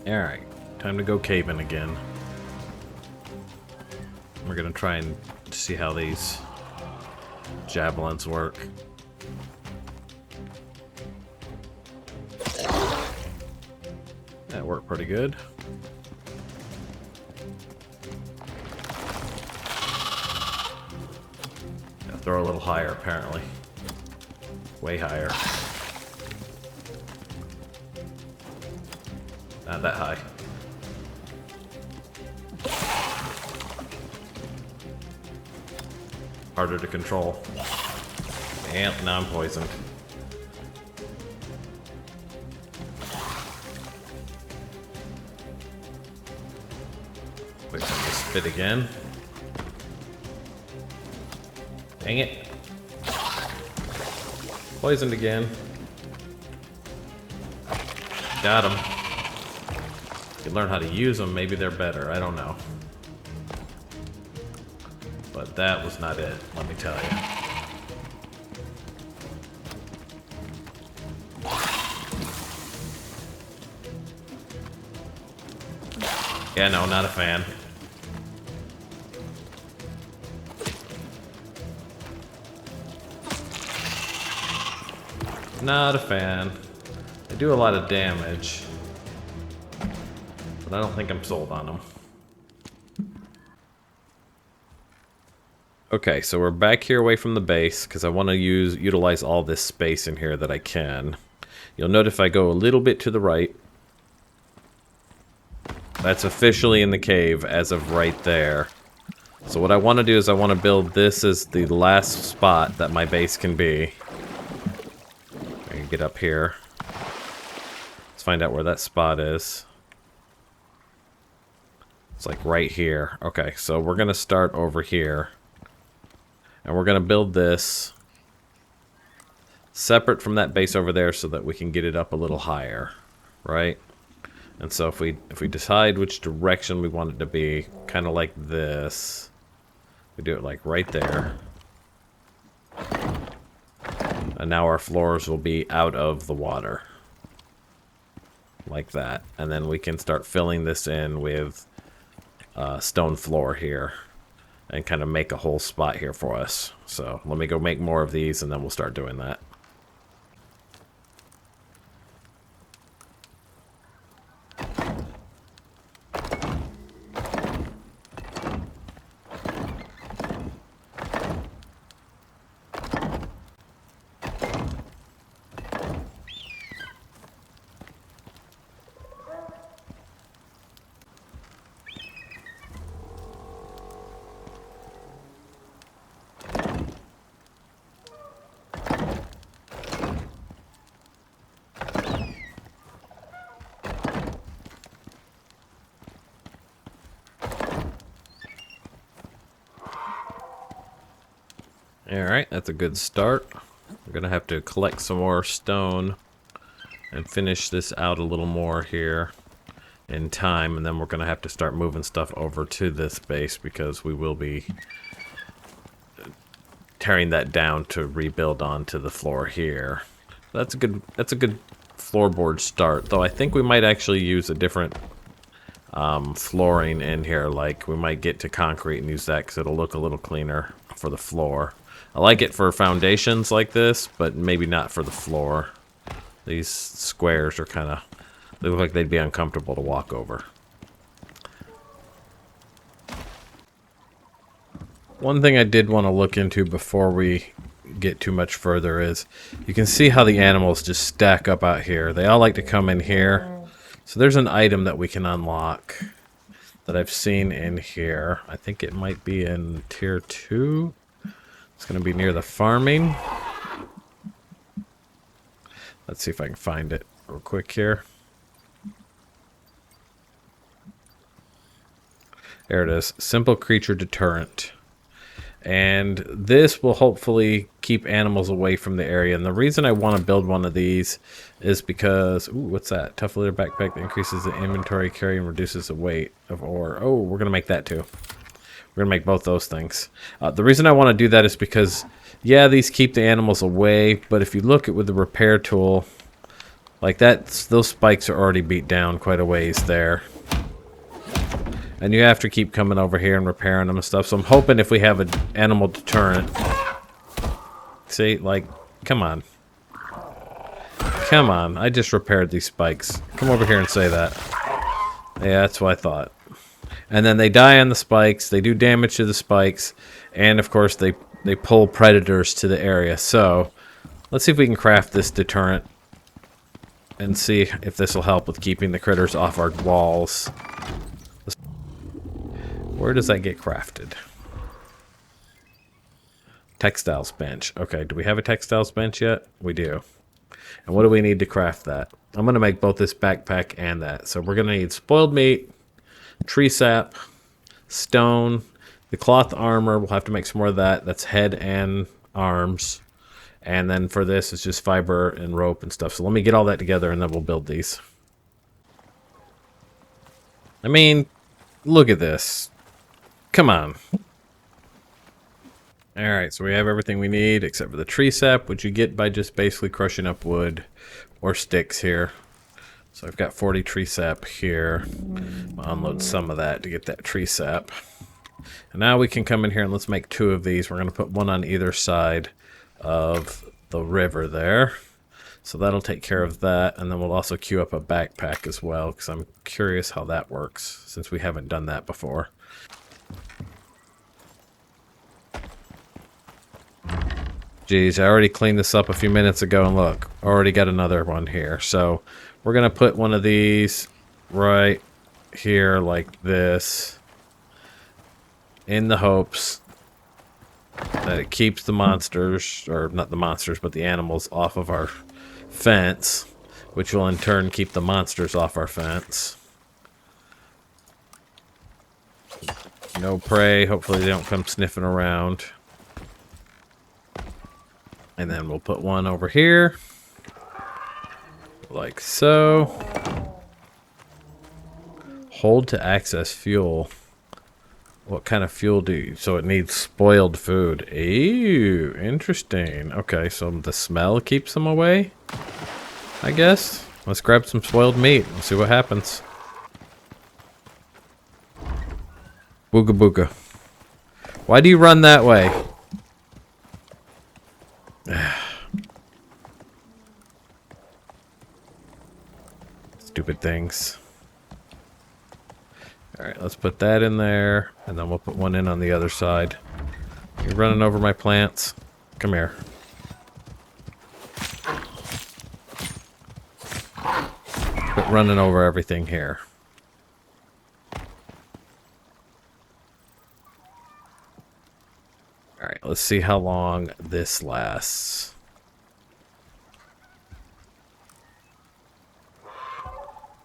Alright, time to go caving again. We're gonna try and see how these javelins work. That worked pretty good. Gotta throw a little higher, apparently. Way higher. Not that high. Harder to control. And now I'm poisoned. Wait for this spit again. Dang it. Poisoned again. Got him. You learn how to use them, maybe they're better. I don't know. But that was not it, let me tell you. Yeah, no, not a fan. Not a fan. They do a lot of damage. But I don't think I'm sold on them. Okay, so we're back here away from the base because I want to utilize all this space in here that I can. You'll note if I go a little bit to the right, that's officially in the cave as of right there. So what I want to do is I want to build this as the last spot that my base can be. I can get up here. Let's find out where that spot is. It's like right here. Okay, so we're going to start over here. And we're going to build this separate from that base over there so that we can get it up a little higher, right? And so if we decide which direction we want it to be, kind of like this, we do it like right there. And now our floors will be out of the water. Like that. And then we can start filling this in with stone floor here. And kind of make a whole spot here for us. So let me go make more of these and then we'll start doing that. Alright, that's a good start. We're going to have to collect some more stone and finish this out a little more here in time, and then we're going to have to start moving stuff over to this base because we will be tearing that down to rebuild onto the floor here. That's a good floorboard start, though I think we might actually use a different flooring in here. Like we might get to concrete and use that because it'll look a little cleaner for the floor. I like it for foundations like this, but maybe not for the floor. These squares are kind of, they look like they'd be uncomfortable to walk over. One thing I did want to look into before we get too much further is, you can see how the animals just stack up out here. They all like to come in here. So there's an item that we can unlock that I've seen in here. I think it might be in tier 2. It's going to be near the farming. Let's see if I can find it real quick here. There it is. Simple creature deterrent. And this will hopefully keep animals away from the area. And the reason I want to build one of these is because... Ooh, what's that? Tough leather backpack that increases the inventory carry and reduces the weight of ore. Oh, we're going to make that too. We're going to make both those things. The reason I want to do that is because, yeah, these keep the animals away. But if you look at with the repair tool, Like those spikes are already beat down quite a ways there. And you have to keep coming over here and repairing them and stuff. So I'm hoping if we have an animal deterrent. See, like, come on. Come on, I just repaired these spikes. Come over here and say that. Yeah, that's what I thought. And then they die on the spikes, they do damage to the spikes, and of course they pull predators to the area. So, let's see if we can craft this deterrent and see if this will help with keeping the critters off our walls. Where does that get crafted? Textiles bench. Okay, do we have a textiles bench yet? We do. And what do we need to craft that? I'm going to make both this backpack and that. So we're going to need spoiled meat, tree sap, stone, the cloth armor. We'll have to make some more of that. That's head and arms. And then for this, it's just fiber and rope and stuff. So let me get all that together and then we'll build these. I mean, look at this. Come on. Alright, so we have everything we need except for the tree sap, which you get by just basically crushing up wood or sticks here. So I've got 40 tree sap here. I'll unload some of that to get that tree sap. And now we can come in here and let's make 2 of these. We're going to put one on either side of the river there. So that'll take care of that. And then we'll also queue up a backpack as well, because I'm curious how that works since we haven't done that before. Geez, I already cleaned this up a few minutes ago, and look, already got another one here. So we're going to put one of these right here like this in the hopes that it keeps the monsters, or not the monsters, but the animals off of our fence, which will in turn keep the monsters off our fence. No prey. Hopefully they don't come sniffing around. And then we'll put one over here, like so. Hold to access fuel. What kind of fuel do you... So it needs spoiled food. Ew, interesting. Okay, so the smell keeps them away, I guess. Let's grab some spoiled meat and see what happens. Booga booga. Why do you run that way? Stupid things. Alright, let's put that in there, and then we'll put one in on the other side. You're running over my plants. Come here. Quit running over everything here. Alright, let's see how long this lasts.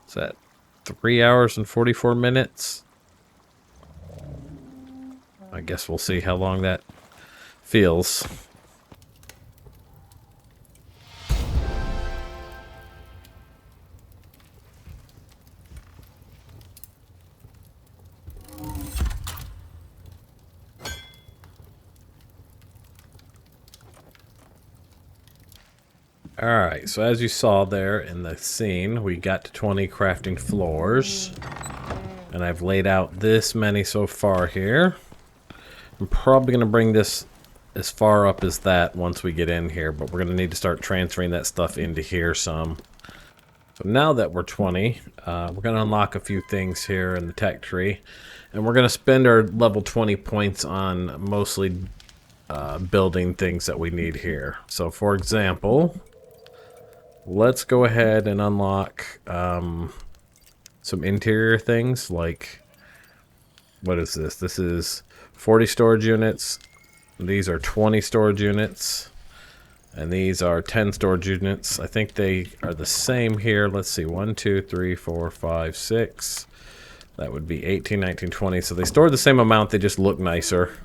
Is that 3 hours and 44 minutes? I guess we'll see how long that feels. Alright, so as you saw there in the scene, we got to 20 crafting floors. And I've laid out this many so far here. I'm probably going to bring this as far up as that once we get in here, but we're going to need to start transferring that stuff into here some. So now that we're 20, we're going to unlock a few things here in the tech tree. And we're going to spend our level 20 points on mostly building things that we need here. So for example... let's go ahead and unlock some interior things like, what is this? This is 40 storage units. These are 20 storage units. And these are 10 storage units. I think they are the same here. Let's see, 1, 2, 3, 4, 5, 6. That would be 18, 19, 20. So they store the same amount, they just look nicer.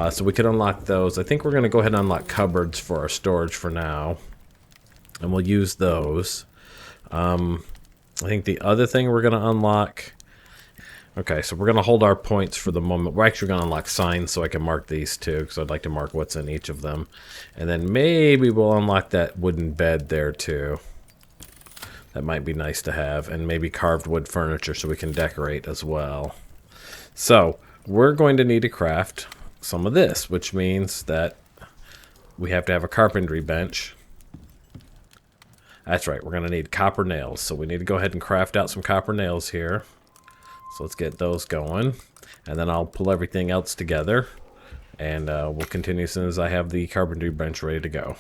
So we could unlock those. I think we're going to go ahead and unlock cupboards for our storage for now. And we'll use those. I think the other thing we're going to unlock... Okay, so we're going to hold our points for the moment. We're actually going to unlock signs so I can mark these too, because I'd like to mark what's in each of them. And then maybe we'll unlock that wooden bed there too. That might be nice to have, and maybe carved wood furniture so we can decorate as well. So we're going to need to craft some of this, which means that we have to have a carpentry bench. That's right, we're going to need copper nails. So we need to go ahead and craft out some copper nails here. So let's get those going. And then I'll pull everything else together. And we'll continue as soon as I have the carpentry bench ready to go.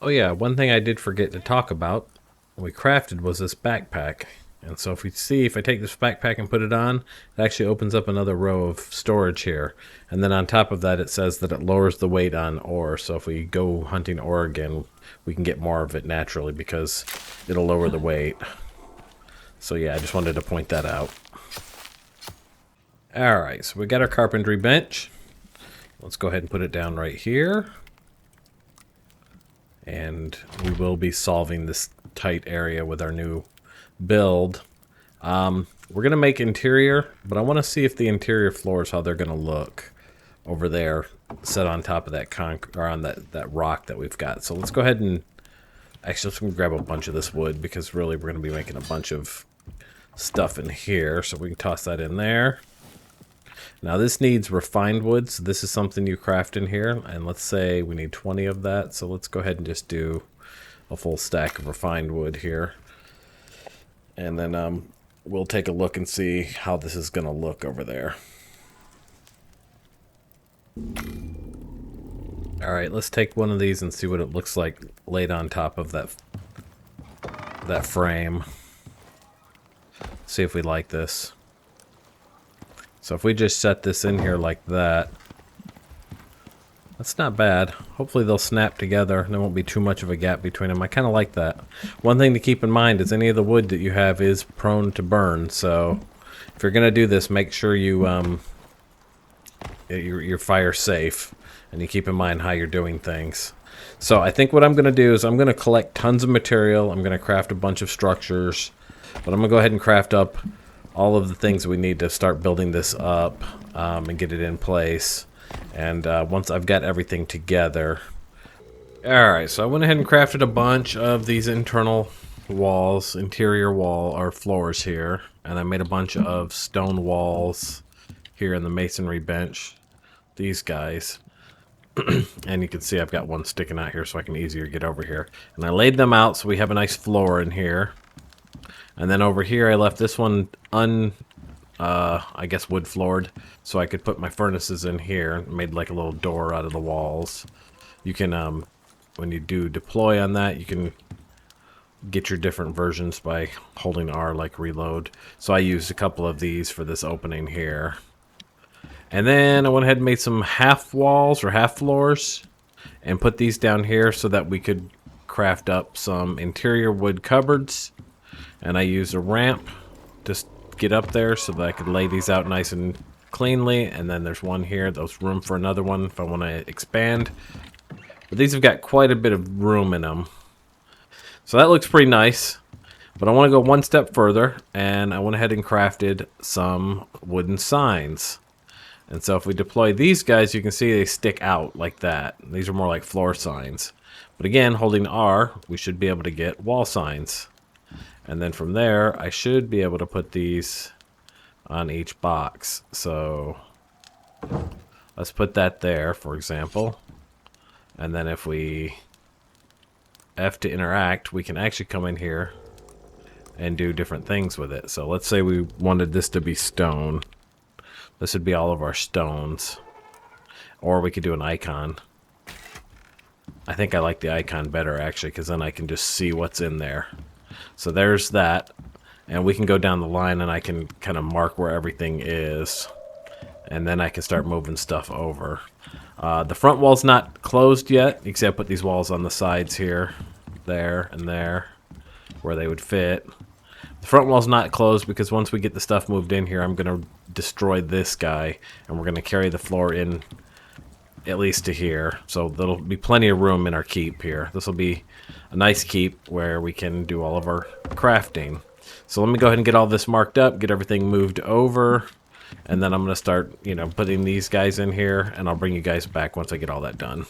Oh yeah, one thing I did forget to talk about we crafted was this backpack. And so if we see, if I take this backpack and put it on, it actually opens up another row of storage here. And then on top of that, it says that it lowers the weight on ore. So if we go hunting ore again, we can get more of it naturally because it'll lower the weight. So yeah, I just wanted to point that out. Alright, so we got our carpentry bench. Let's go ahead and put it down right here. And we will be solving this tight area with our new build. We're going to make interior, but I want to see if the interior floors, how they're going to look over there, set on top of that or on that rock that we've got. So let's go ahead and actually let's grab a bunch of this wood because really we're going to be making a bunch of stuff in here. So we can toss that in there. Now this needs refined wood, so this is something you craft in here, and let's say we need 20 of that, so let's go ahead and just do a full stack of refined wood here. And then we'll take a look and see how this is going to look over there. Alright, let's take one of these and see what it looks like laid on top of that frame. See if we like this. So if we just set this in here like that, that's not bad. Hopefully they'll snap together and there won't be too much of a gap between them. I kind of like that. One thing to keep in mind is any of the wood that you have is prone to burn. So if you're going to do this, make sure you're fire safe and you keep in mind how you're doing things. So I think what I'm going to do is I'm going to collect tons of material. I'm going to craft a bunch of structures, but I'm going to go ahead and craft up all of the things we need to start building this up and get it in place. And once I've got everything together. Alright, so I went ahead and crafted a bunch of these internal walls, interior wall, or floors here. And I made a bunch of stone walls here in the masonry bench. These guys. And you can see I've got one sticking out here so I can easier get over here. And I laid them out so we have a nice floor in here. And then over here I left this one I guess wood floored, so I could put my furnaces in here. Made like a little door out of the walls. You can, when you do deploy on that, you can get your different versions by holding R like reload. So I used a couple of these for this opening here. And then I went ahead and made some half walls or half floors and put these down here so that we could craft up some interior wood cupboards. And I used a ramp to get up there so that I could lay these out nice and cleanly. And then there's one here. There's room for another one if I want to expand. But these have got quite a bit of room in them. So that looks pretty nice. But I want to go one step further. And I went ahead and crafted some wooden signs. And so if we deploy these guys, you can see they stick out like that. These are more like floor signs. But again, holding R, we should be able to get wall signs. And then from there, I should be able to put these on each box. So let's put that there, for example. And then if we F to interact, we can actually come in here and do different things with it. So let's say we wanted this to be stone. This would be all of our stones. Or we could do an icon. I think I like the icon better, actually, because then I can just see what's in there. So there's that. And we can go down the line and I can kind of mark where everything is. And then I can start moving stuff over. The front wall's not closed yet. You can see I put these walls on the sides here, there, and there, where they would fit. The front wall's not closed because once we get the stuff moved in here, I'm going to destroy this guy. And we're going to carry the floor in at least to here. So there'll be plenty of room in our keep here. This will be a nice keep where we can do all of our crafting. So let me go ahead and get all this marked up, get everything moved over. And then I'm going to start, putting these guys in here. And I'll bring you guys back once I get all that done.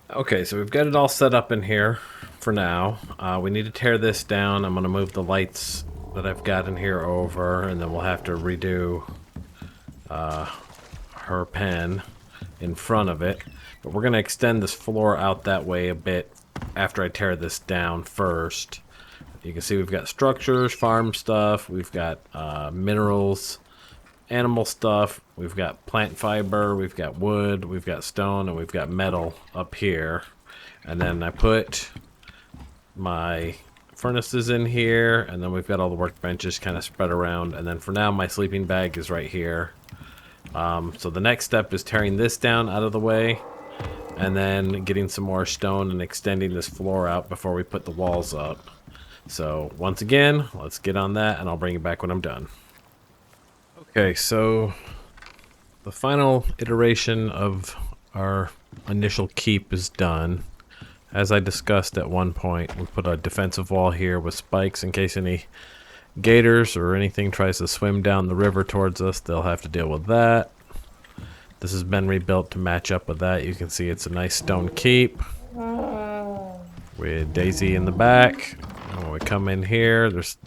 Okay, so we've got it all set up in here for now. We need to tear this down. I'm going to move the lights that I've got in here over, and then we'll have to redo her pen in front of it. But we're going to extend this floor out that way a bit after I tear this down first. You can see we've got structures, farm stuff, we've got minerals, animal stuff, we've got plant fiber, we've got wood, we've got stone, and we've got metal up here. And then I put my furnaces in here, and then we've got all the workbenches kind of spread around. And then for now, my sleeping bag is right here. So the next step is tearing this down out of the way, and then getting some more stone and extending this floor out before we put the walls up. So once again, let's get on that, and I'll bring you back when I'm done. Okay, so the final iteration of our initial keep is done. As I discussed at one point, we put a defensive wall here with spikes in case any gators or anything tries to swim down the river towards us. They'll have to deal with that. This has been rebuilt to match up with that. You can see it's a nice stone keep with Daisy in the back. And when we come in here, there's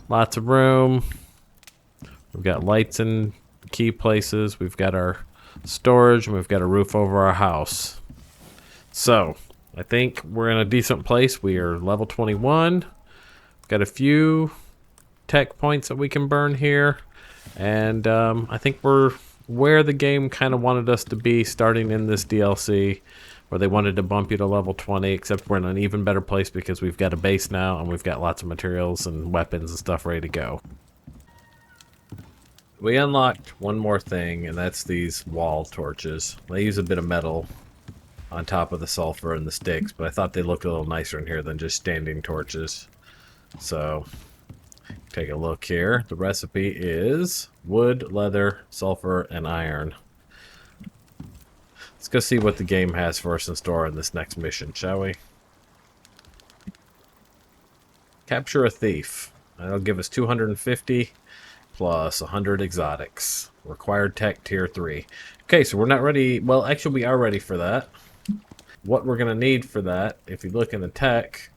lots of room. We've got lights in key places. We've got our storage, and we've got a roof over our house. So I think we're in a decent place. We are level 21. Got a few tech points that we can burn here, and I think we're where the game kind of wanted us to be starting in this DLC, where they wanted to bump you to level 20, except we're in an even better place because we've got a base now, and we've got lots of materials and weapons and stuff ready to go. We unlocked one more thing, and that's these wall torches. They use a bit of metal on top of the sulfur and the sticks, but I thought they looked a little nicer in here than just standing torches. So take a look here. The recipe is wood, leather, sulfur, and iron. Let's go see what the game has for us in store in this next mission, shall we? Capture a thief. That'll give us 250 plus 100 exotics. Required tech tier 3. Okay, so we're not ready. Well, actually, we are ready for that. What we're going to need for that, if you look in the tech,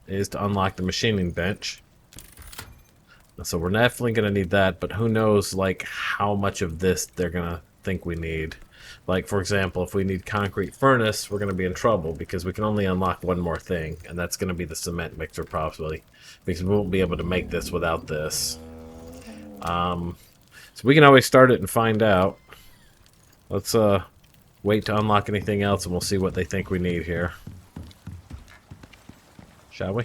is to unlock the machining bench. So we're definitely going to need that, but who knows like how much of this they're going to think we need. Like, for example, if we need concrete furnace, we're going to be in trouble because we can only unlock one more thing, and that's going to be the cement mixer probably, because we won't be able to make this without this. So we can always start it and find out. Let's wait to unlock anything else, and we'll see what they think we need here. Shall we?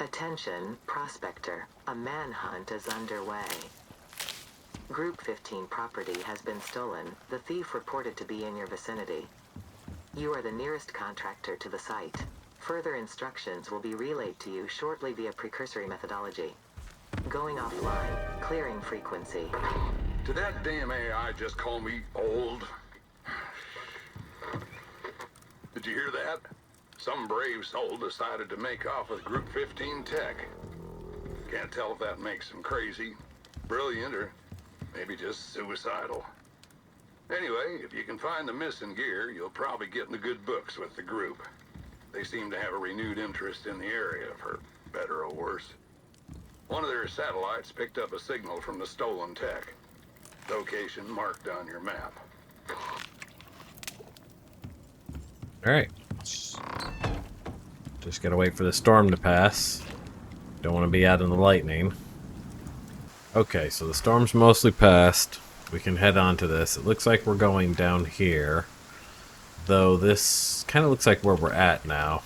Attention, prospector. A manhunt is underway. Group 15 property has been stolen. The thief reported to be in your vicinity. You are the nearest contractor to the site. Further instructions will be relayed to you shortly via precursory methodology. Going offline. Clearing frequency. Did that damn AI just call me old? Did you hear that? Some brave soul decided to make off with Group 15 tech. Can't tell if that makes him crazy, brilliant, or maybe just suicidal. Anyway, if you can find the missing gear, you'll probably get in the good books with the group. They seem to have a renewed interest in the area, for better or worse. One of their satellites picked up a signal from the stolen tech. Location marked on your map. Alright. Just gotta wait for the storm to pass. Don't want to be out in the lightning. Okay, so the storm's mostly passed. We can head on to this. It looks like we're going down here. Though this kind of looks like where we're at now.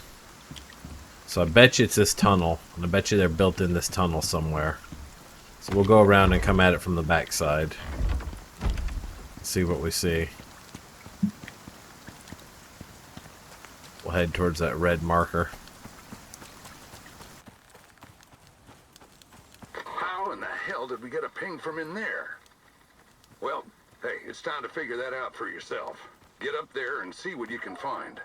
So I bet you it's this tunnel. And I bet you they're built in this tunnel somewhere. So we'll go around and come at it from the backside. See what we see. We'll head towards that red marker. How in the hell did we get a ping from in there? Well, hey, it's time to figure that out for yourself. Get up there and see what you can find.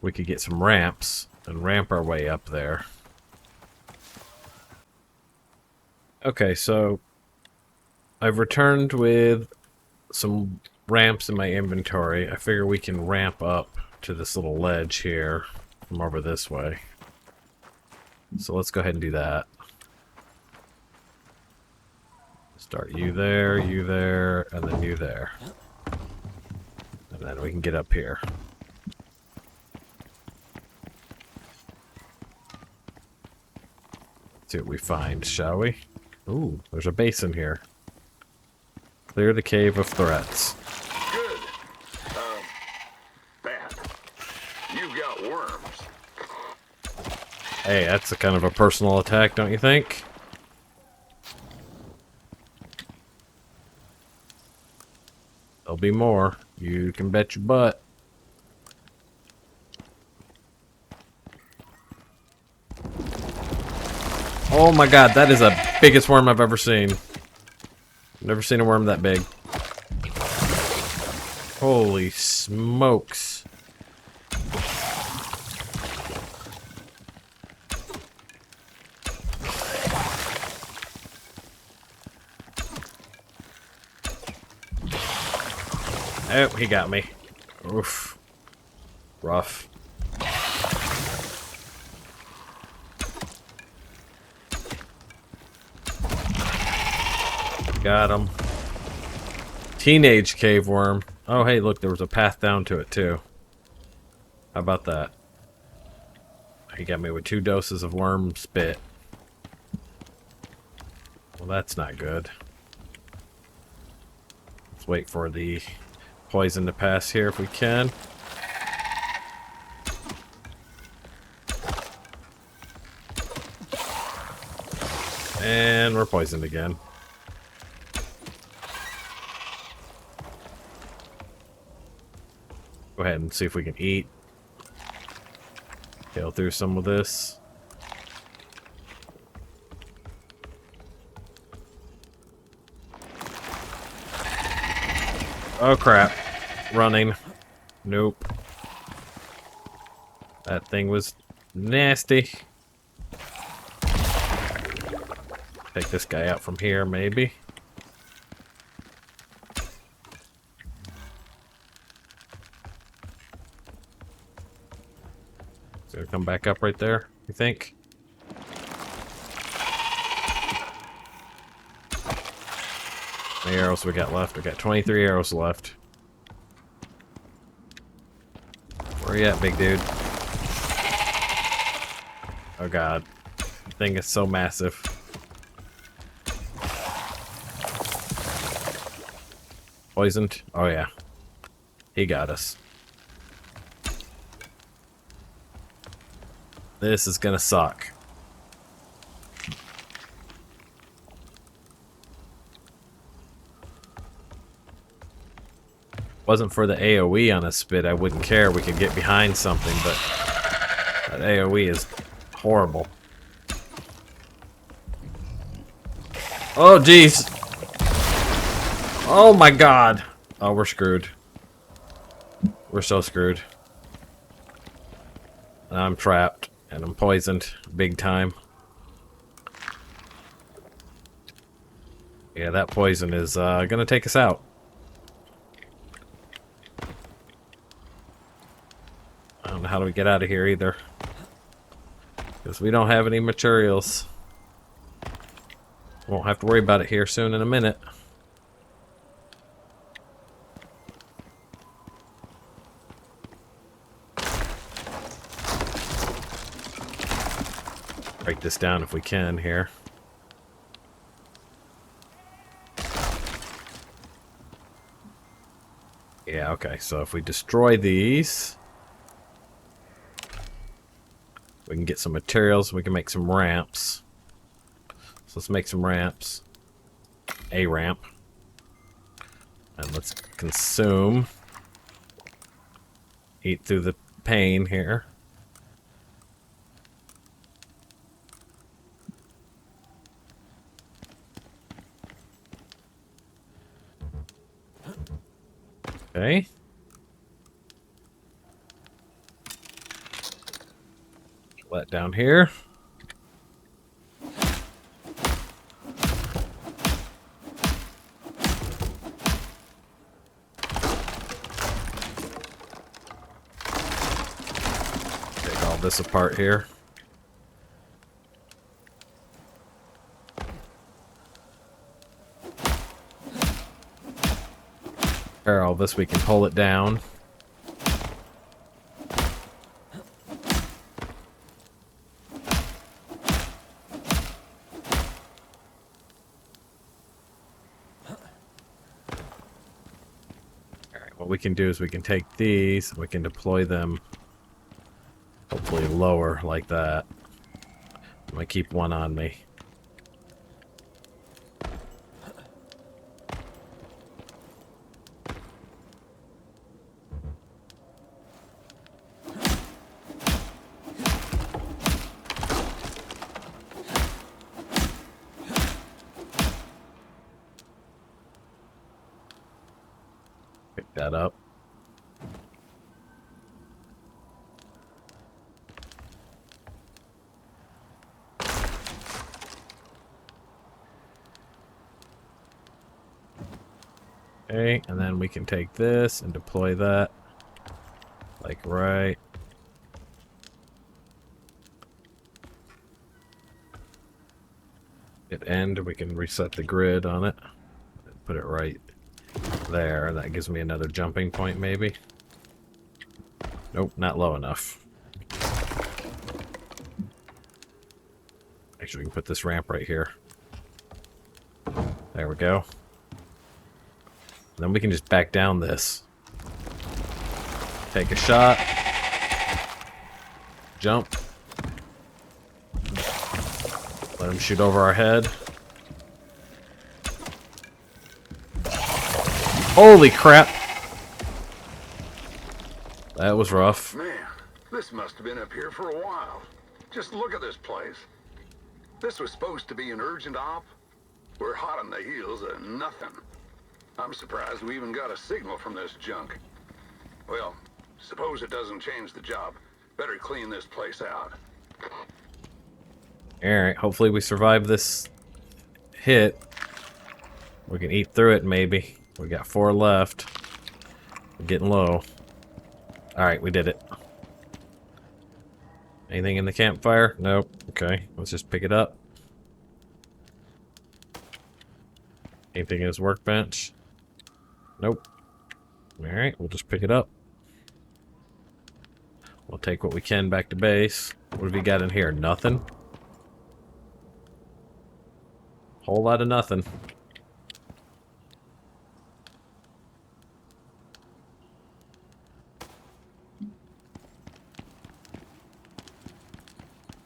we could get some ramps and ramp our way up there. Okay, so I've returned with some ramps in my inventory. I figure we can ramp up to this little ledge here from over this way. So let's go ahead and do that. Start you there, and then you there. And then we can get up here. Let's see what we find, shall we? Ooh, there's a basin here. Clear the cave of threats. Good. Bad. You've got worms. Hey, that's a kind of a personal attack, don't you think? There'll be more. You can bet your butt. Oh my god, that is the biggest worm I've ever seen. Never seen a worm that big. Holy smokes. Oh, he got me. Oof. Rough. Got him. Teenage cave worm. Oh, hey, look, there was a path down to it, too. How about that? He got me with 2 doses of worm spit. Well, that's not good. Let's wait for the poison to pass here if we can. And we're poisoned again. Go ahead and see if we can eat. Tail through some of this. Oh crap. Running. Nope. That thing was nasty. Take this guy out from here, maybe. Is gonna come back up right there, you think? How many arrows we got left? We got 23 arrows left. Where you at, big dude? Oh god. The thing is so massive. Poisoned? Oh yeah. He got us. This is gonna suck. Wasn't for the AoE on a spit, I wouldn't care. We could get behind something, but that AoE is horrible. Oh jeez. Oh my god. Oh, we're screwed. We're so screwed. And I'm trapped. And I'm poisoned. Big time. Yeah, that poison is gonna take us out. I don't know how do we get out of here either. Because we don't have any materials. Won't have to worry about it here soon in a minute. Break this down if we can here. Yeah, okay, so if we destroy these, we can get some materials, we can make some ramps. So let's make some ramps. A ramp. And let's consume. Eat through the pain here. Okay. Let down here. Take all this apart here. Repair all this, we can pull it down. What we can do is we can take these, we can deploy them hopefully lower like that. I'm gonna keep one on me. Pick that up. Okay, and then we can take this and deploy that, like right. Hit end, we can reset the grid on it. Put it right there. That gives me another jumping point, maybe. Nope, not low enough. Actually, we can put this ramp right here. There we go. Then we can just back down this. Take a shot. Jump. Let him shoot over our head. Holy crap! That was rough. Man, this must have been up here for a while. Just look at this place. This was supposed to be an urgent op. We're hot on the heels of nothing. I'm surprised we even got a signal from this junk. Well, suppose it doesn't change the job. Better clean this place out. Alright, hopefully we survive this hit. We can eat through it, maybe. We got 4 left. We're getting low. Alright, we did it. Anything in the campfire? Nope. Okay, let's just pick it up. Anything in his workbench? Nope. Alright, we'll just pick it up. We'll take what we can back to base. What have we got in here? Nothing? Whole lot of nothing.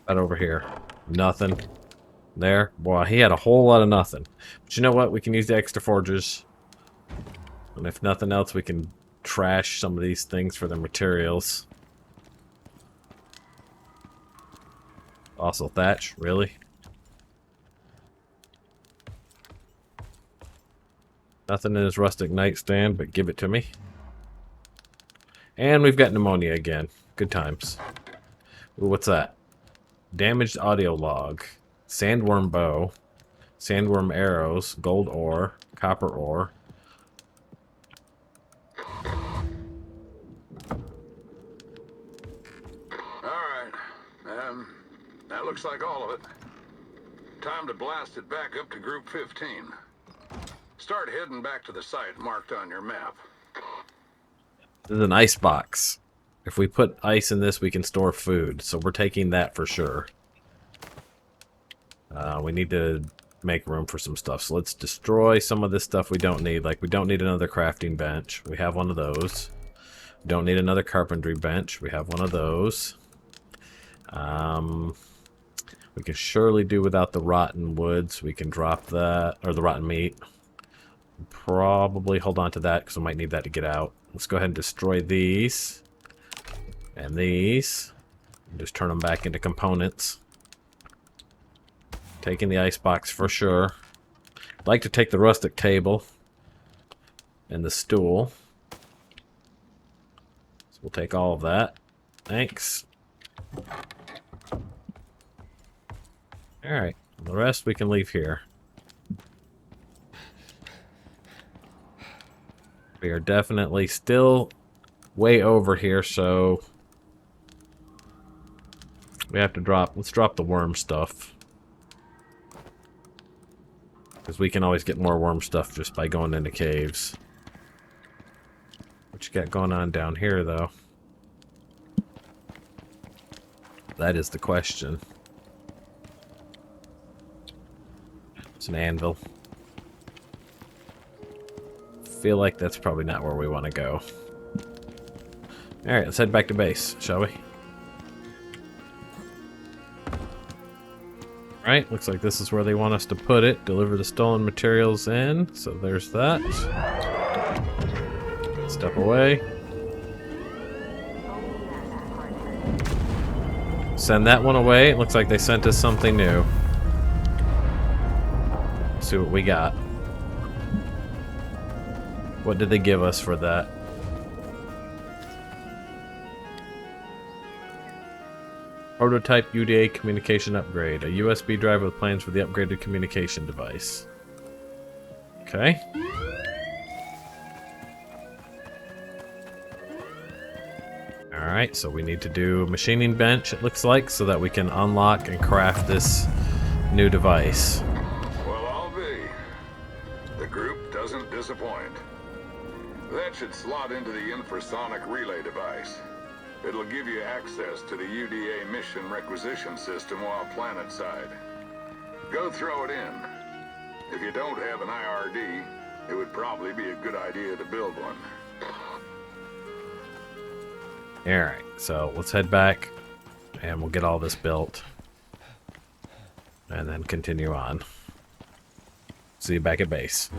That over here. Nothing. There. Boy, he had a whole lot of nothing. But you know what? We can use the extra forges. And if nothing else, we can trash some of these things for the materials. Also thatch, really? Nothing in his rustic nightstand, but give it to me. And we've got pneumonia again. Good times. Ooh, what's that? Damaged audio log. Sandworm bow. Sandworm arrows. Gold ore. Copper ore. Alright. That looks like all of it. Time to blast it back up to Group 15. Start heading back to the site marked on your map. This is an ice box. If we put ice in this, we can store food. So we're taking that for sure. We need to make room for some stuff. So let's destroy some of this stuff we don't need. Like, we don't need another crafting bench. We have one of those. We don't need another carpentry bench. We have one of those. We can surely do without the rotten woods. We can drop that. Or the rotten meat. Probably hold on to that because we might need that to get out. Let's go ahead and destroy these. And these. And just turn them back into components. Taking the icebox for sure. I'd like to take the rustic table. And the stool. So we'll take all of that. Thanks. Alright, the rest we can leave here. We are definitely still way over here, so we have to let's drop the worm stuff. Because we can always get more worm stuff just by going into caves. What you got going on down here, though? That is the question. It's an anvil. Feel like that's probably not where we want to go. Alright, let's head back to base, shall we? Alright, looks like this is where they want us to put it. Deliver the stolen materials in. So there's that. Step away. Send that one away. It looks like they sent us something new. Let's see what we got. What did they give us for that? Prototype UDA communication upgrade. A USB drive with plans for the upgraded communication device. Okay. Alright, so we need to do a machining bench, it looks like, so that we can unlock and craft this new device. Well, I'll be. The group doesn't disappoint. That should slot into the infrasonic relay device. It'll give you access to the UDA mission requisition system while planetside. Go throw it in. If you don't have an IRD, it would probably be a good idea to build one. Alright, so let's head back and we'll get all this built. And then continue on. See you back at base.